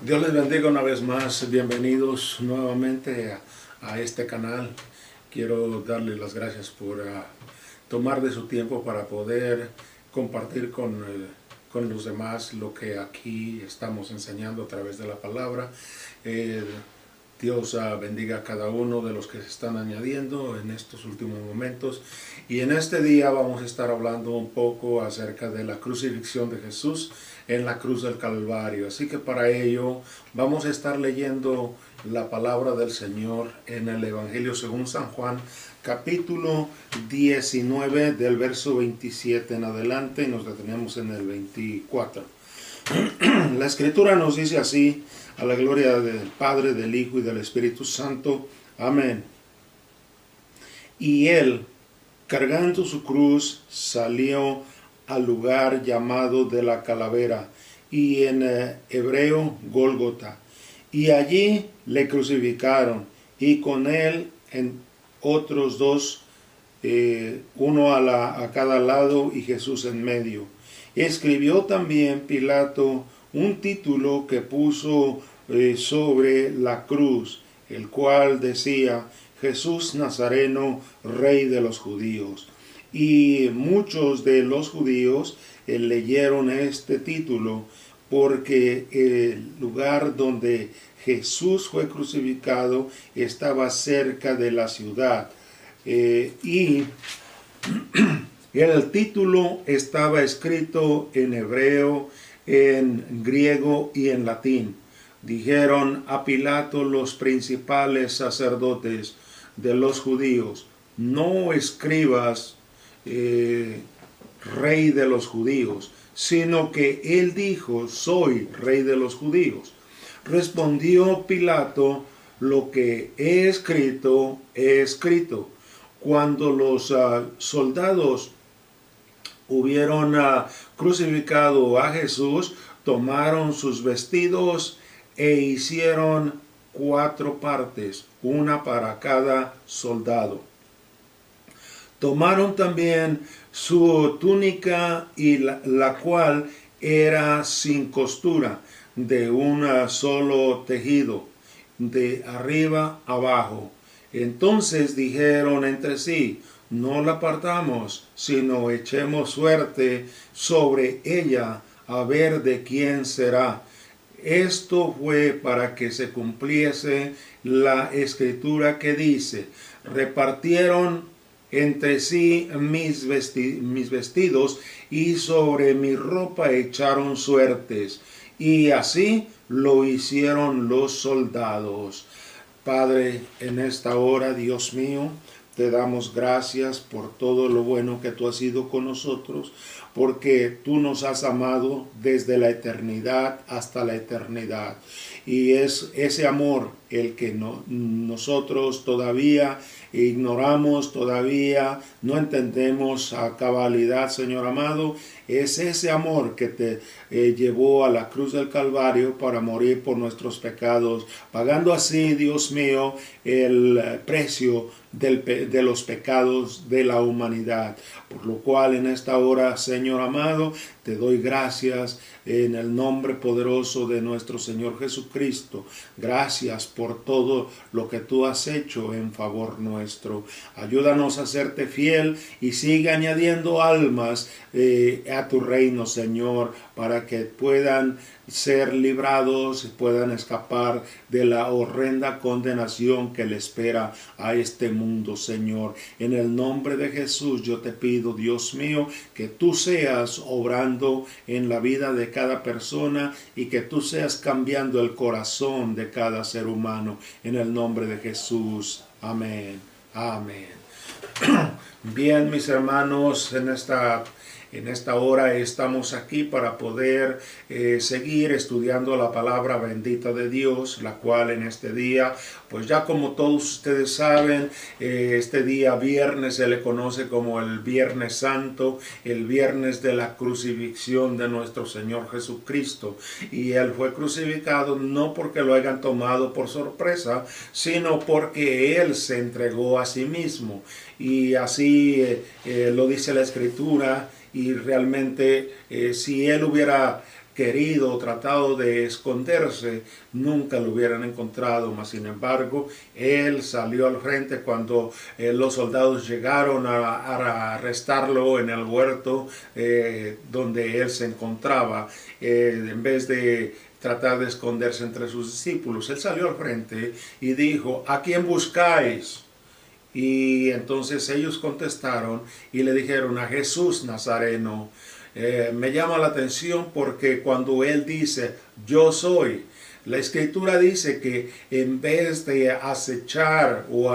Dios les bendiga una vez más. Bienvenidos nuevamente a este canal. Quiero darles las gracias por tomar de su tiempo para poder compartir con los demás lo que aquí estamos enseñando a través de la palabra. Dios bendiga a cada uno de los que se están añadiendo en estos últimos momentos. Y en este día vamos a estar hablando un poco acerca de la crucifixión de Jesús en la cruz del Calvario. Así que para ello vamos a estar leyendo la palabra del Señor en el Evangelio según San Juan, capítulo 19, del verso 27 en adelante, y nos detenemos en el 24. La Escritura nos dice así: a la gloria del Padre, del Hijo y del Espíritu Santo. Amén. Y él, cargando su cruz, salió al lugar llamado de la calavera, y en hebreo Gólgota. Y allí le crucificaron, y con él otros dos, uno a cada lado y Jesús en medio. Escribió también Pilato un título que puso sobre la cruz, el cual decía: Jesús Nazareno, Rey de los Judíos. Y muchos de los judíos leyeron este título porque el lugar donde Jesús fue crucificado estaba cerca de la ciudad. Y el título estaba escrito en hebreo, en griego y en latín. Dijeron a Pilato los principales sacerdotes de los judíos: no escribas Rey de los judíos, sino que él dijo: soy Rey de los judíos. Respondió Pilato: lo que he escrito, he escrito. Cuando los soldados hubieron crucificado a Jesús, tomaron sus vestidos e hicieron 4 partes, una para cada soldado. Tomaron también su túnica, y la cual era sin costura, de un solo tejido, de arriba abajo. Entonces dijeron entre sí: no la partamos, sino echemos suerte sobre ella, a ver de quién será. Esto fue para que se cumpliese la escritura que dice: repartieron entre sí mis vestidos, y sobre mi ropa echaron suertes. Y así lo hicieron los soldados. Padre, en esta hora, Dios mío, te damos gracias por todo lo bueno que tú has sido con nosotros, porque tú nos has amado desde la eternidad hasta la eternidad. Y es ese amor el que nosotros todavía ignoramos, todavía no entendemos a cabalidad, Señor amado. Es ese amor que te llevó a la cruz del Calvario para morir por nuestros pecados, pagando así, Dios mío, el precio de los pecados de la humanidad. Por lo cual en esta hora, Señor amado, te doy gracias en el nombre poderoso de nuestro Señor Jesucristo. Gracias por todo lo que tú has hecho en favor nuestro. Ayúdanos a serte fiel y sigue añadiendo almas a tu reino, Señor, para que puedan ser librados y puedan escapar de la horrenda condenación que le espera a este mundo, Señor. En el nombre de Jesús yo te pido, Dios mío, que tú seas obrando en la vida de cada persona y que tú seas cambiando el corazón de cada ser humano. En el nombre de Jesús. Amén. Amén. Bien, mis hermanos, en esta hora estamos aquí para poder seguir estudiando la palabra bendita de Dios, la cual en este día, pues ya como todos ustedes saben, este día viernes se le conoce como el Viernes Santo, el viernes de la crucifixión de nuestro Señor Jesucristo. Y Él fue crucificado no porque lo hayan tomado por sorpresa, sino porque Él se entregó a sí mismo. Y así lo dice la Escritura. Y realmente si Él hubiera querido o tratado de esconderse, nunca lo hubieran encontrado. Mas sin embargo, él salió al frente cuando los soldados llegaron a arrestarlo en el huerto donde él se encontraba. En vez de tratar de esconderse entre sus discípulos, él salió al frente y dijo: ¿a quién buscáis? Y entonces ellos contestaron y le dijeron: a Jesús Nazareno. Me llama la atención porque cuando él dice yo soy, la escritura dice que en vez de acechar o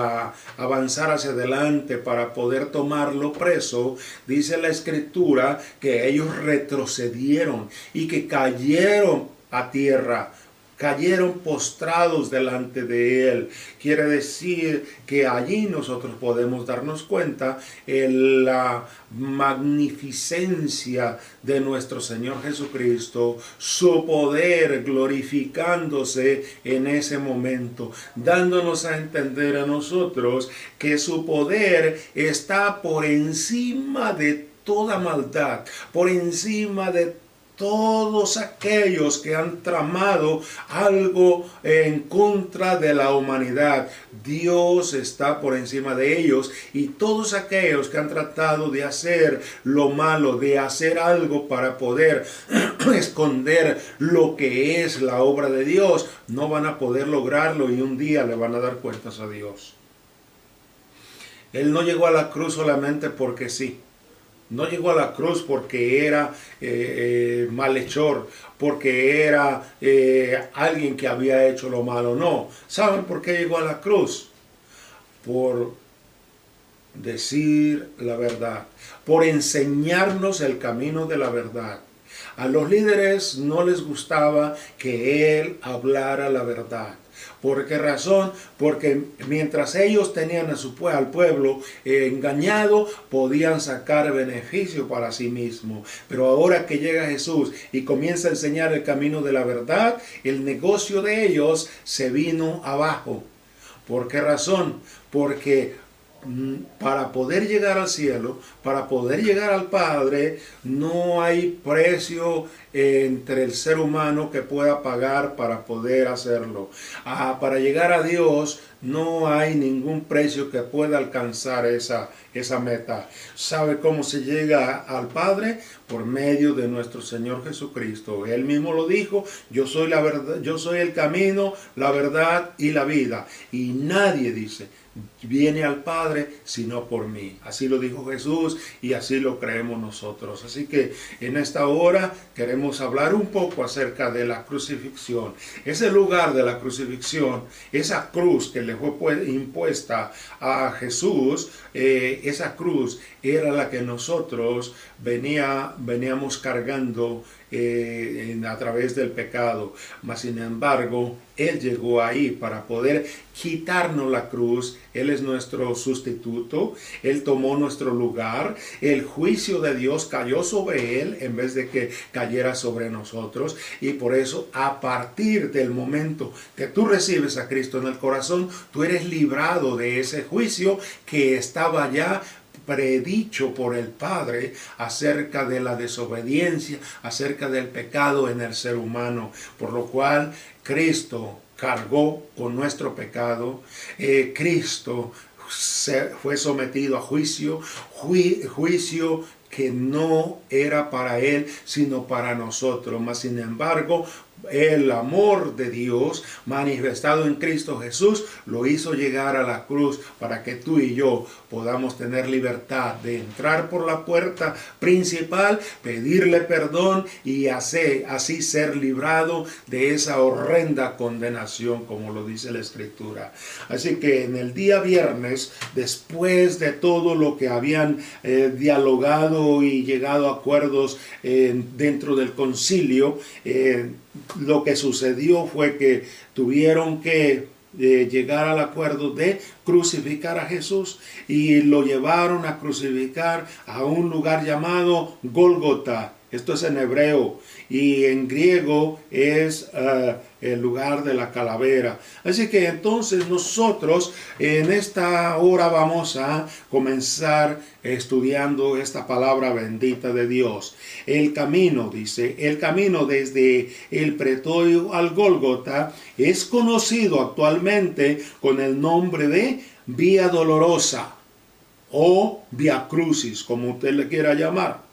avanzar hacia adelante para poder tomarlo preso, dice la escritura que ellos retrocedieron y que cayeron a tierra. Cayeron postrados delante de él. Quiere decir que allí nosotros podemos darnos cuenta de la magnificencia de nuestro Señor Jesucristo, su poder glorificándose en ese momento, dándonos a entender a nosotros que su poder está por encima de toda maldad, por encima de todos aquellos que han tramado algo en contra de la humanidad. Dios está por encima de ellos, y todos aquellos que han tratado de hacer lo malo, de hacer algo para poder esconder lo que es la obra de Dios, no van a poder lograrlo, y un día le van a dar cuentas a Dios. Él no llegó a la cruz solamente porque sí. No llegó a la cruz porque era malhechor, porque era alguien que había hecho lo malo. No. ¿Saben por qué llegó a la cruz? Por decir la verdad, por enseñarnos el camino de la verdad. A los líderes no les gustaba que él hablara la verdad. ¿Por qué razón? Porque mientras ellos tenían al pueblo engañado, podían sacar beneficio para sí mismos. Pero ahora que llega Jesús y comienza a enseñar el camino de la verdad, el negocio de ellos se vino abajo. ¿Por qué razón? Porque para poder llegar al cielo, para poder llegar al Padre, no hay precio entre el ser humano que pueda pagar para poder hacerlo. Para llegar a Dios no hay ningún precio que pueda alcanzar esa meta. ¿Sabe cómo se llega al Padre? Por medio de nuestro Señor Jesucristo. Él mismo lo dijo: yo soy la verdad, yo soy el camino, la verdad y la vida. Y nadie, dice, viene al Padre sino por mí. Así lo dijo Jesús y así lo creemos nosotros. Así que en esta hora queremos hablar un poco acerca de la crucifixión. Ese lugar de la crucifixión, esa cruz que le fue impuesta a Jesús, esa cruz era la que nosotros veníamos cargando a través del pecado. Mas sin embargo, Él llegó ahí para poder quitarnos la cruz. Él es nuestro sustituto. Él tomó nuestro lugar. El juicio de Dios cayó sobre Él en vez de que cayera sobre nosotros. Y por eso, a partir del momento que tú recibes a Cristo en el corazón, tú eres librado de ese juicio que estaba ya predicho por el Padre acerca de la desobediencia, acerca del pecado en el ser humano, por lo cual Cristo cargó con nuestro pecado. Cristo fue sometido a juicio que no era para Él, sino para nosotros. Mas sin embargo, el amor de Dios manifestado en Cristo Jesús lo hizo llegar a la cruz para que tú y yo podamos tener libertad de entrar por la puerta principal, pedirle perdón y así ser librado de esa horrenda condenación, como lo dice la Escritura. Así que en el día viernes, después de todo lo que habían dialogado y llegado a acuerdos dentro del concilio, lo que sucedió fue que tuvieron que llegar al acuerdo de crucificar a Jesús, y lo llevaron a crucificar a un lugar llamado Gólgota. Esto es en hebreo y en griego es el lugar de la calavera. Así que entonces nosotros en esta hora vamos a comenzar estudiando esta palabra bendita de Dios. El camino, dice, el camino desde el pretorio al Gólgota es conocido actualmente con el nombre de Vía Dolorosa o Vía Crucis, como usted le quiera llamar.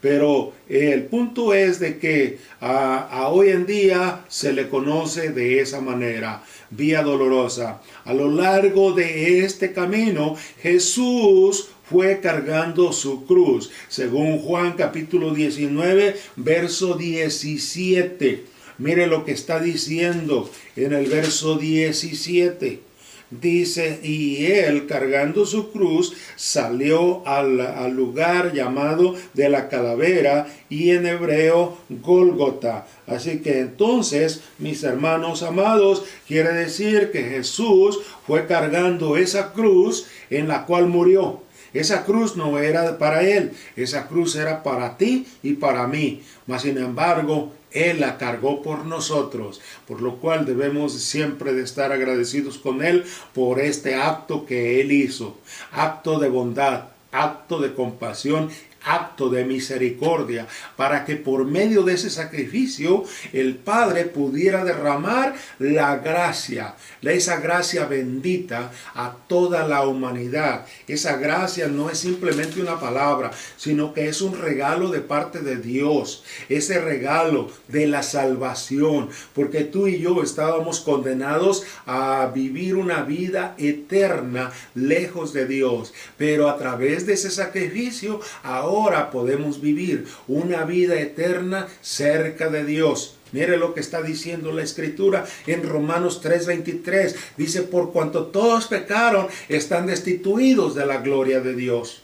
Pero el punto es de que a hoy en día se le conoce de esa manera, Vía Dolorosa. A lo largo de este camino, Jesús fue cargando su cruz, según Juan capítulo 19, verso 17. Mire lo que está diciendo en el verso 17. Dice, y él cargando su cruz salió al lugar llamado de la calavera y en hebreo Gólgota. Así que entonces, mis hermanos amados, quiere decir que Jesús fue cargando esa cruz en la cual murió. Esa cruz no era para él, esa cruz era para ti y para mí. Mas sin embargo, él la cargó por nosotros, por lo cual debemos siempre de estar agradecidos con él por este acto que él hizo. Acto de bondad, acto de compasión, acto de misericordia, para que por medio de ese sacrificio el Padre pudiera derramar la gracia, esa gracia bendita a toda la humanidad. Esa gracia no es simplemente una palabra, sino que es un regalo de parte de Dios, ese regalo de la salvación, porque tú y yo estábamos condenados a vivir una vida eterna lejos de Dios, pero a través de ese sacrificio ahora podemos vivir una vida eterna cerca de Dios. Mire lo que está diciendo la Escritura en Romanos 3:23. Dice, por cuanto todos pecaron, están destituidos de la gloria de Dios.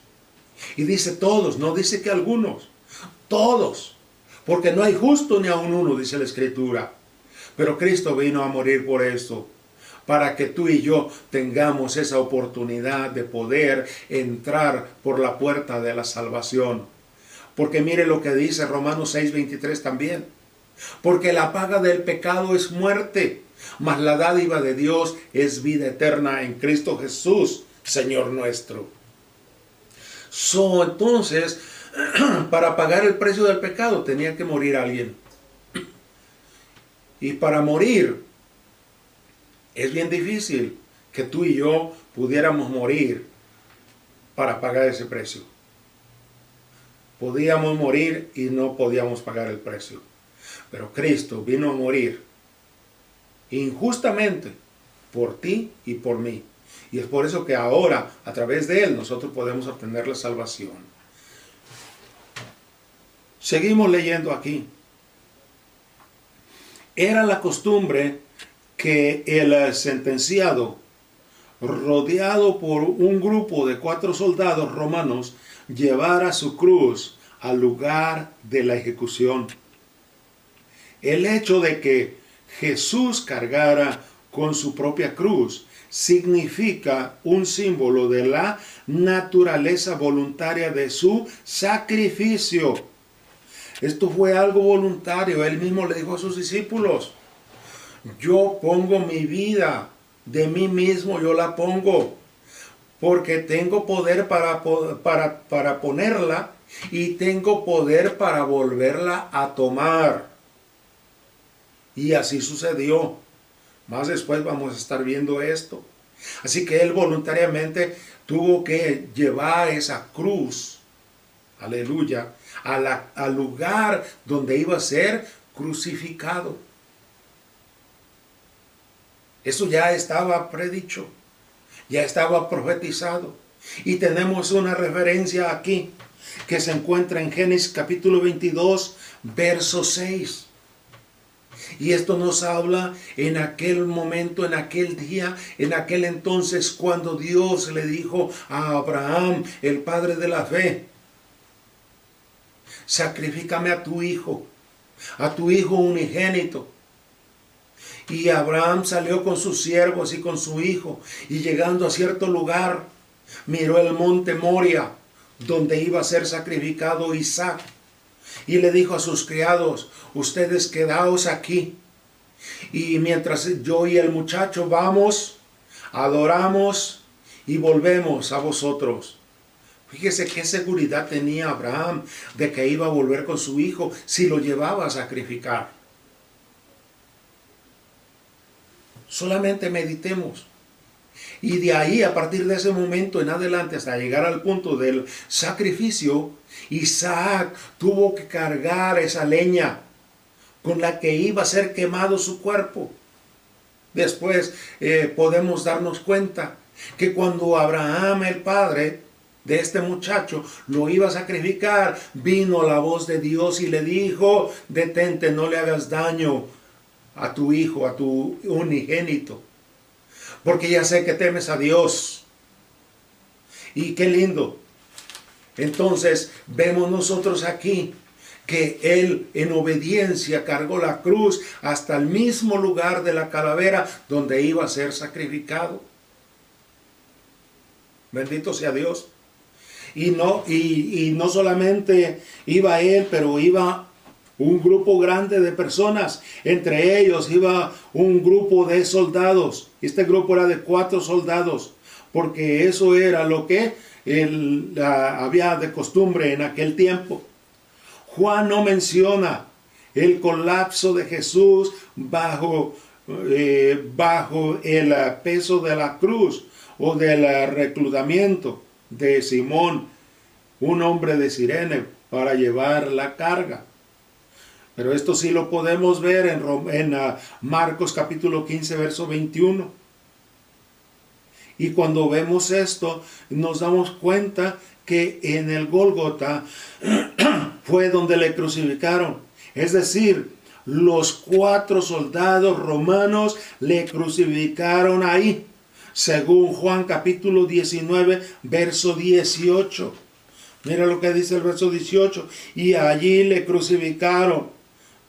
Y dice todos, no dice que algunos, todos. Porque no hay justo ni aun uno, dice la Escritura. Pero Cristo vino a morir por esto, para que tú y yo tengamos esa oportunidad de poder entrar por la puerta de la salvación. Porque mire lo que dice Romanos 6:23 también. Porque la paga del pecado es muerte, mas la dádiva de Dios es vida eterna en Cristo Jesús, Señor nuestro. Entonces, para pagar el precio del pecado tenía que morir alguien. Y para morir, es bien difícil que tú y yo pudiéramos morir para pagar ese precio. Podíamos morir y no podíamos pagar el precio. Pero Cristo vino a morir injustamente por ti y por mí. Y es por eso que ahora, a través de Él, nosotros podemos obtener la salvación. Seguimos leyendo aquí. Era la costumbre que el sentenciado, rodeado por un grupo de 4 soldados romanos, llevara su cruz al lugar de la ejecución. El hecho de que Jesús cargara con su propia cruz significa un símbolo de la naturaleza voluntaria de su sacrificio. Esto fue algo voluntario. Él mismo le dijo a sus discípulos, yo pongo mi vida, de mí mismo yo la pongo, porque tengo poder para ponerla y tengo poder para volverla a tomar. Y así sucedió. Más después vamos a estar viendo esto. Así que él voluntariamente tuvo que llevar esa cruz, aleluya, al lugar donde iba a ser crucificado. Eso ya estaba predicho, ya estaba profetizado. Y tenemos una referencia aquí que se encuentra en Génesis capítulo 22, verso 6. Y esto nos habla en aquel momento, en aquel día, en aquel entonces, cuando Dios le dijo a Abraham, el padre de la fe, sacrifícame a tu hijo unigénito. Y Abraham salió con sus siervos y con su hijo, y llegando a cierto lugar, miró el monte Moria, donde iba a ser sacrificado Isaac. Y le dijo a sus criados, ustedes quedaos aquí. Y mientras yo y el muchacho vamos, adoramos y volvemos a vosotros. Fíjese qué seguridad tenía Abraham de que iba a volver con su hijo si lo llevaba a sacrificar. Solamente meditemos. Y de ahí, a partir de ese momento en adelante, hasta llegar al punto del sacrificio, Isaac tuvo que cargar esa leña con la que iba a ser quemado su cuerpo. Después podemos darnos cuenta que cuando Abraham, el padre de este muchacho, lo iba a sacrificar, vino la voz de Dios y le dijo, detente, no le hagas daño a tu hijo, a tu unigénito, porque ya sé que temes a Dios. Y qué lindo. Entonces vemos nosotros aquí que él en obediencia cargó la cruz hasta el mismo lugar de la calavera donde iba a ser sacrificado. Bendito sea Dios. Y no solamente iba él, pero iba un grupo grande de personas. Entre ellos iba un grupo de soldados. Este grupo era de 4 soldados, porque eso era lo que había de costumbre en aquel tiempo. Juan no menciona el colapso de Jesús bajo el peso de la cruz o del reclutamiento de Simón, un hombre de Cirene, para llevar la carga. Pero esto sí lo podemos ver en Marcos capítulo 15, verso 21. Y cuando vemos esto, nos damos cuenta que en el Gólgota fue donde le crucificaron. Es decir, los 4 soldados romanos le crucificaron ahí, según Juan capítulo 19, verso 18. Mira lo que dice el verso 18. Y allí le crucificaron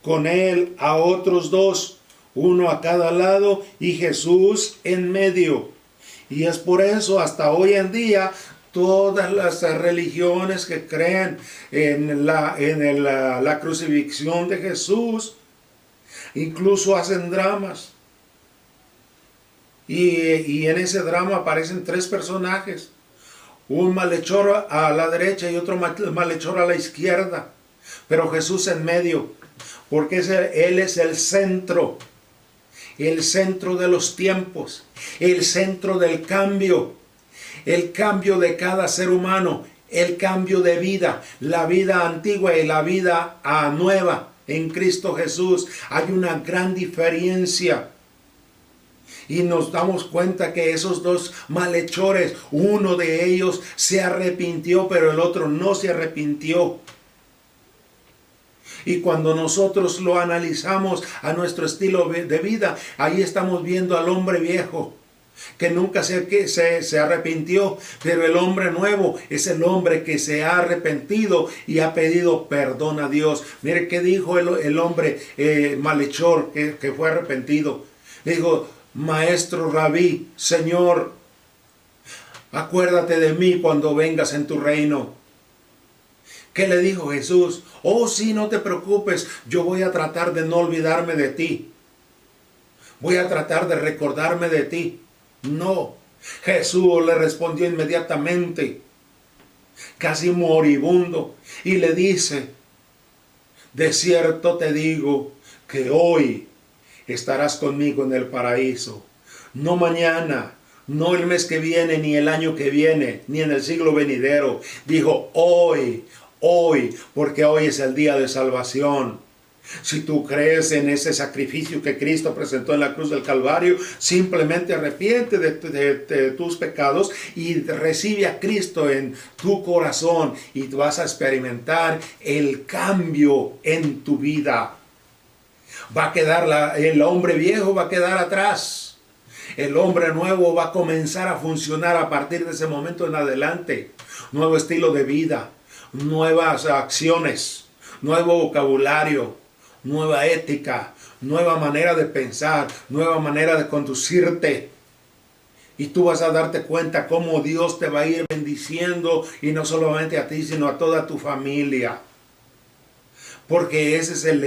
con él a otros 2, uno a cada lado y Jesús en medio. Y es por eso hasta hoy en día todas las religiones que creen en la crucifixión de Jesús incluso hacen dramas. Y en ese drama aparecen 3 personajes. Un malhechor a la derecha y otro malhechor a la izquierda. Pero Jesús en medio. Porque Él es el centro de los tiempos, el centro del cambio, el cambio de cada ser humano, el cambio de vida, la vida antigua y la vida nueva en Cristo Jesús. Hay una gran diferencia. Y nos damos cuenta que esos 2 malhechores, uno de ellos se arrepintió, pero el otro no se arrepintió. Y cuando nosotros lo analizamos a nuestro estilo de vida, ahí estamos viendo al hombre viejo, que nunca se arrepintió, pero el hombre nuevo es el hombre que se ha arrepentido y ha pedido perdón a Dios. Mire qué dijo el hombre malhechor que fue arrepentido. Le dijo, Maestro, Rabí, Señor, acuérdate de mí cuando vengas en tu reino. ¿Qué le dijo Jesús? Oh, sí, no te preocupes, yo voy a tratar de no olvidarme de ti. Voy a tratar de recordarme de ti. No, Jesús le respondió inmediatamente, casi moribundo, y le dice, de cierto te digo que hoy estarás conmigo en el paraíso. No mañana, no el mes que viene, ni el año que viene, ni en el siglo venidero. Dijo hoy, porque hoy es el día de salvación. Si tú crees en ese sacrificio que Cristo presentó en la cruz del Calvario, simplemente arrepiente de tus pecados y recibe a Cristo en tu corazón y vas a experimentar el cambio en tu vida. Va a quedar el hombre viejo va a quedar atrás. El hombre nuevo va a comenzar a funcionar a partir de ese momento en adelante. Nuevo estilo de vida, nuevas acciones, nuevo vocabulario, nueva ética, nueva manera de pensar, nueva manera de conducirte. Y tú vas a darte cuenta cómo Dios te va a ir bendiciendo, y no solamente a ti, sino a toda tu familia. Porque ese es el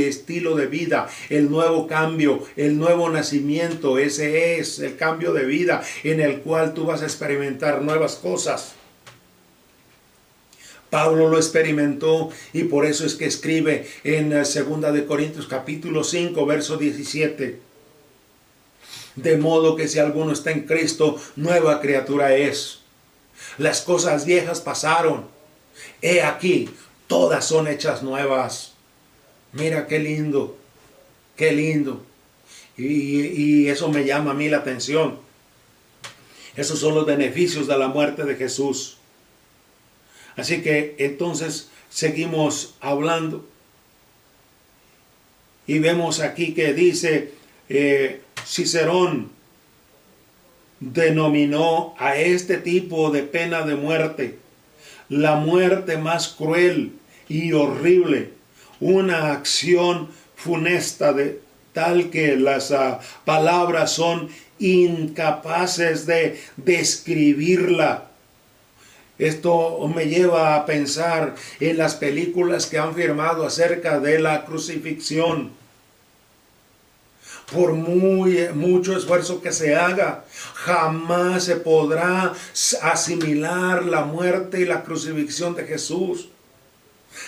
estilo de vida, el nuevo cambio, el nuevo nacimiento. Ese es el cambio de vida en el cual tú vas a experimentar nuevas cosas. Pablo lo experimentó y por eso es que escribe en 2 de Corintios capítulo 5, verso 17. De modo que si alguno está en Cristo, nueva criatura es. Las cosas viejas pasaron. He aquí, todas son hechas nuevas. Mira qué lindo, qué lindo. Y eso me llama a mí la atención. Esos son los beneficios de la muerte de Jesús. Así que entonces seguimos hablando. Y vemos aquí que dice, Cicerón denominó a este tipo de pena de muerte la muerte más cruel y horrible, una acción funesta de tal que las palabras son incapaces de describirla. Esto me lleva a pensar en las películas que han firmado acerca de la crucifixión. Por mucho esfuerzo que se haga, jamás se podrá asimilar la muerte y la crucifixión de Jesús.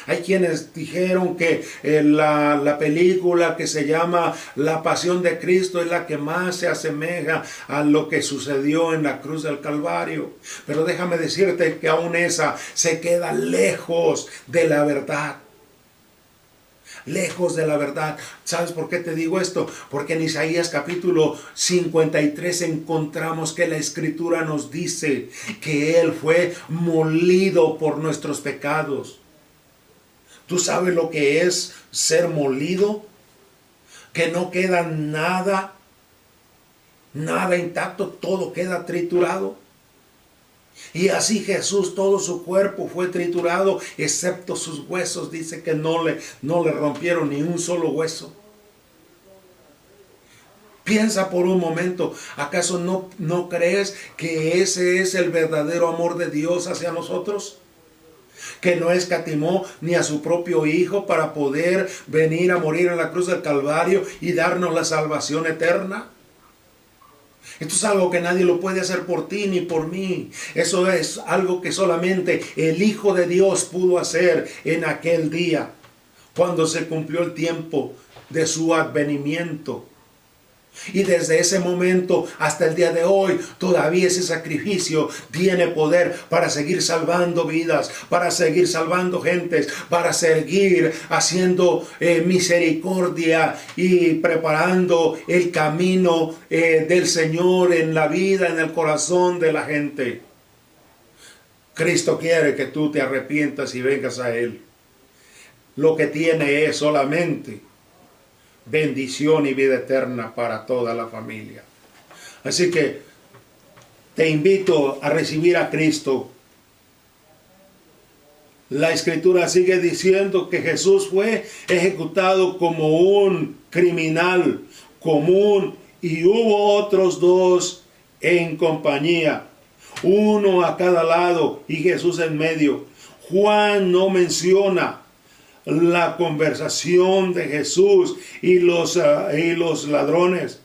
Hay quienes dijeron que la película que se llama La Pasión de Cristo es la que más se asemeja a lo que sucedió en la cruz del Calvario. Pero déjame decirte que aún esa se queda lejos de la verdad. Lejos de la verdad. ¿Sabes por qué te digo esto? Porque en Isaías capítulo 53 encontramos que la Escritura nos dice que Él fue molido por nuestros pecados. ¿Tú sabes lo que es ser molido? Que no queda nada intacto, todo queda triturado. Y así Jesús, todo su cuerpo fue triturado, excepto sus huesos. Dice que no le rompieron ni un solo hueso. Piensa por un momento, ¿acaso no crees que ese es el verdadero amor de Dios hacia nosotros? Que no escatimó ni a su propio Hijo para poder venir a morir en la cruz del Calvario y darnos la salvación eterna. Esto es algo que nadie lo puede hacer por ti ni por mí. Eso es algo que solamente el Hijo de Dios pudo hacer en aquel día, cuando se cumplió el tiempo de su advenimiento. Y desde ese momento hasta el día de hoy, todavía ese sacrificio tiene poder para seguir salvando vidas, para seguir salvando gentes, para seguir haciendo misericordia y preparando el camino del Señor en la vida, en el corazón de la gente. Cristo quiere que tú te arrepientas y vengas a Él. Lo que tiene es solamente bendición y vida eterna para toda la familia. Así que te invito a recibir a Cristo. La Escritura sigue diciendo que Jesús fue ejecutado como un criminal común y hubo otros dos en compañía, uno a cada lado y Jesús en medio. Juan no menciona la conversación de Jesús y los ladrones.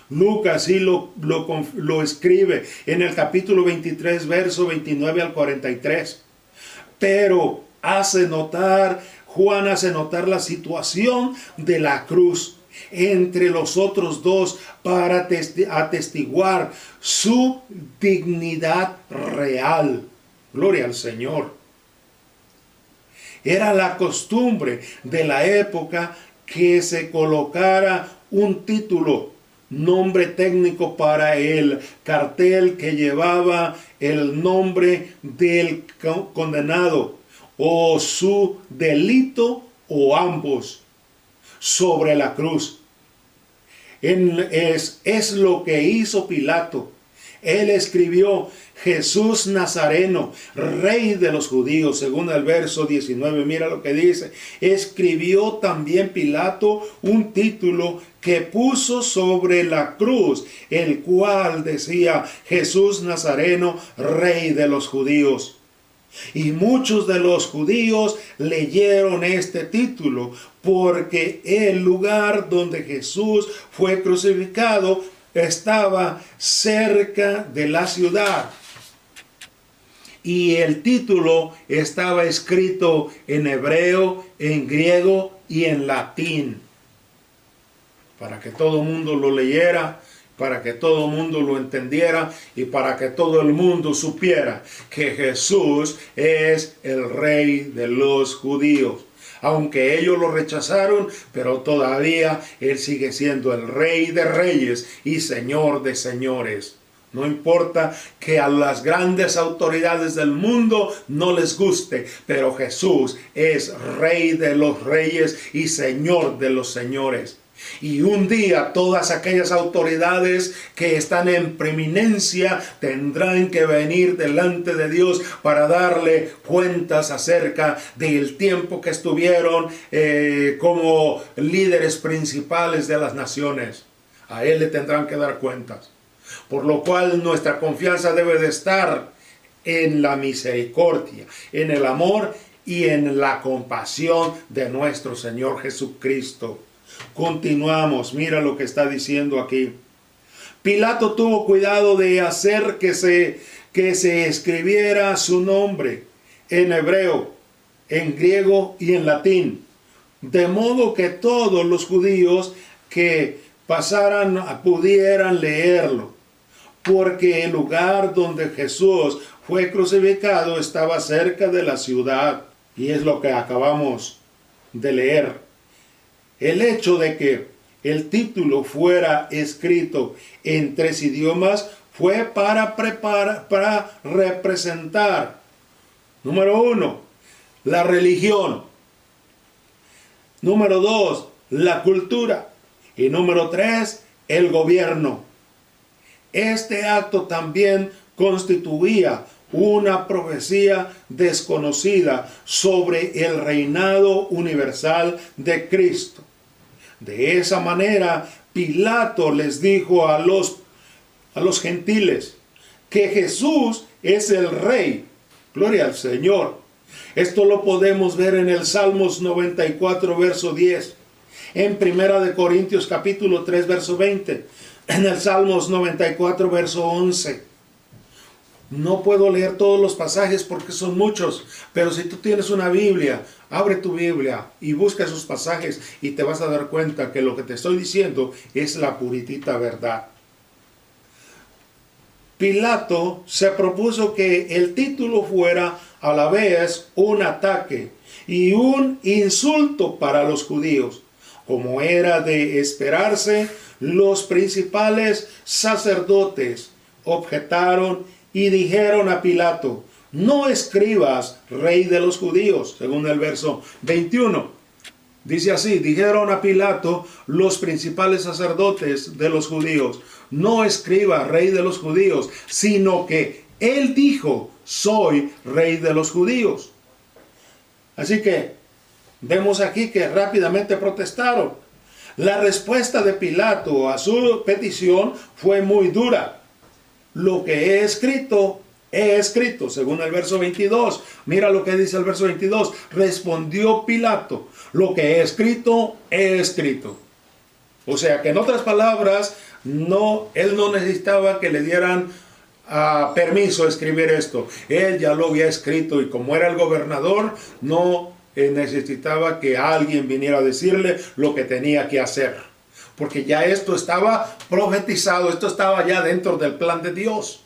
Lucas sí lo escribe en el capítulo 23, verso 29 al 43. Pero Juan hace notar la situación de la cruz entre los otros dos para atestiguar su dignidad real. Gloria al Señor. Era la costumbre de la época que se colocara un título, nombre técnico para el cartel que llevaba el nombre del condenado o su delito o ambos sobre la cruz. Es lo que hizo Pilato. Él escribió Jesús Nazareno, Rey de los judíos, según el verso 19. Mira lo que dice. Escribió también Pilato un título que puso sobre la cruz, el cual decía Jesús Nazareno, Rey de los judíos. Y muchos de los judíos leyeron este título porque el lugar donde Jesús fue crucificado estaba cerca de la ciudad. Y el título estaba escrito en hebreo, en griego y en latín. Para que todo el mundo lo leyera, para que todo el mundo lo entendiera y para que todo el mundo supiera que Jesús es el Rey de los judíos. Aunque ellos lo rechazaron, pero todavía Él sigue siendo el Rey de reyes y Señor de señores. No importa que a las grandes autoridades del mundo no les guste, pero Jesús es Rey de los reyes y Señor de los señores. Y un día todas aquellas autoridades que están en preeminencia tendrán que venir delante de Dios para darle cuentas acerca del tiempo que estuvieron como líderes principales de las naciones. A Él le tendrán que dar cuentas. Por lo cual nuestra confianza debe de estar en la misericordia, en el amor y en la compasión de nuestro Señor Jesucristo. Continuamos, mira lo que está diciendo aquí. Pilato tuvo cuidado de hacer que se escribiera su nombre en hebreo, en griego y en latín, de modo que todos los judíos que pasaran pudieran leerlo, porque el lugar donde Jesús fue crucificado estaba cerca de la ciudad, y es lo que acabamos de leer. El hecho de que el título fuera escrito en 3 idiomas fue para representar, número 1, la religión, número 2, la cultura, y número 3, el gobierno. Este acto también constituía una profecía desconocida sobre el reinado universal de Cristo. De esa manera, Pilato les dijo a los gentiles que Jesús es el Rey. Gloria al Señor. Esto lo podemos ver en el Salmos 94, verso 10. En Primera de Corintios capítulo 3, verso 20. En el Salmos 94, verso 11. No puedo leer todos los pasajes porque son muchos, pero si tú tienes una Biblia, abre tu Biblia y busca esos pasajes y te vas a dar cuenta que lo que te estoy diciendo es la puritita verdad. Pilato se propuso que el título fuera a la vez un ataque y un insulto para los judíos. Como era de esperarse, los principales sacerdotes objetaron y dijeron a Pilato: no escribas Rey de los judíos, según el verso 21. Dice así: dijeron a Pilato los principales sacerdotes de los judíos: no escriba Rey de los judíos, sino que él dijo: soy Rey de los judíos. Así que vemos aquí que rápidamente protestaron. La respuesta de Pilato a su petición fue muy dura. Lo que he escrito, según el verso 22. Mira lo que dice el verso 22. Respondió Pilato: lo que he escrito, he escrito. O sea que en otras palabras, él no necesitaba que le dieran permiso a escribir esto. Él ya lo había escrito y como era el gobernador, no necesitaba que alguien viniera a decirle lo que tenía que hacer. Porque ya esto estaba profetizado, esto estaba ya dentro del plan de Dios.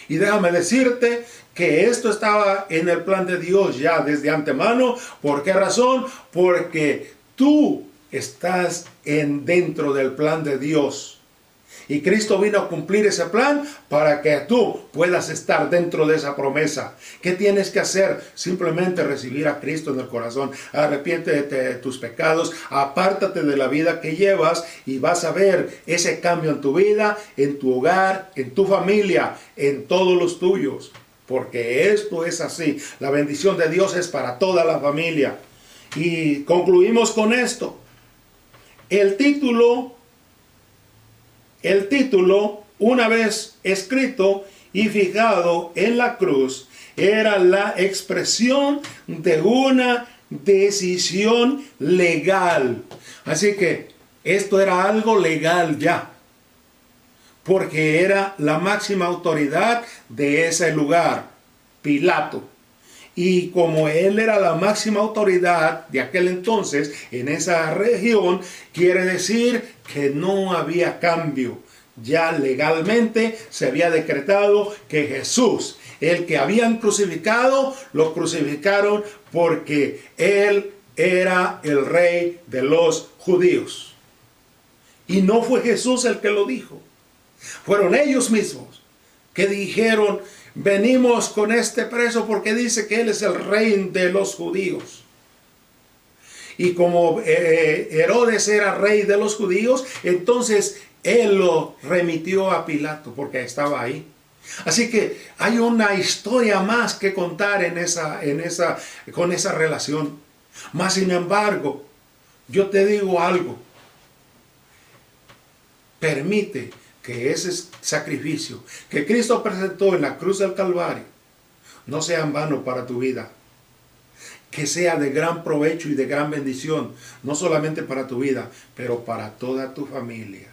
Y déjame decirte que esto estaba en el plan de Dios ya desde antemano. ¿Por qué razón? Porque tú estás dentro del plan de Dios. Y Cristo vino a cumplir ese plan para que tú puedas estar dentro de esa promesa. ¿Qué tienes que hacer? Simplemente recibir a Cristo en el corazón. Arrepiéntete de tus pecados, apártate de la vida que llevas y vas a ver ese cambio en tu vida, en tu hogar, en tu familia, en todos los tuyos. Porque esto es así. La bendición de Dios es para toda la familia. Y concluimos con esto. El título, una vez escrito y fijado en la cruz, era la expresión de una decisión legal. Así que esto era algo legal ya, porque era la máxima autoridad de ese lugar, Pilato. Y como él era la máxima autoridad de aquel entonces en esa región, quiere decir que no había cambio. Ya legalmente se había decretado que Jesús, el que habían crucificado, lo crucificaron porque él era el rey de los judíos. Y no fue Jesús el que lo dijo. Fueron ellos mismos que dijeron: venimos con este preso porque dice que él es el rey de los judíos. Y como Herodes era rey de los judíos, entonces él lo remitió a Pilato porque estaba ahí. Así que hay una historia más que contar con esa relación. Mas sin embargo, yo te digo algo. Permite que ese sacrificio que Cristo presentó en la cruz del Calvario no sea en vano para tu vida. Que sea de gran provecho y de gran bendición, no solamente para tu vida, pero para toda tu familia.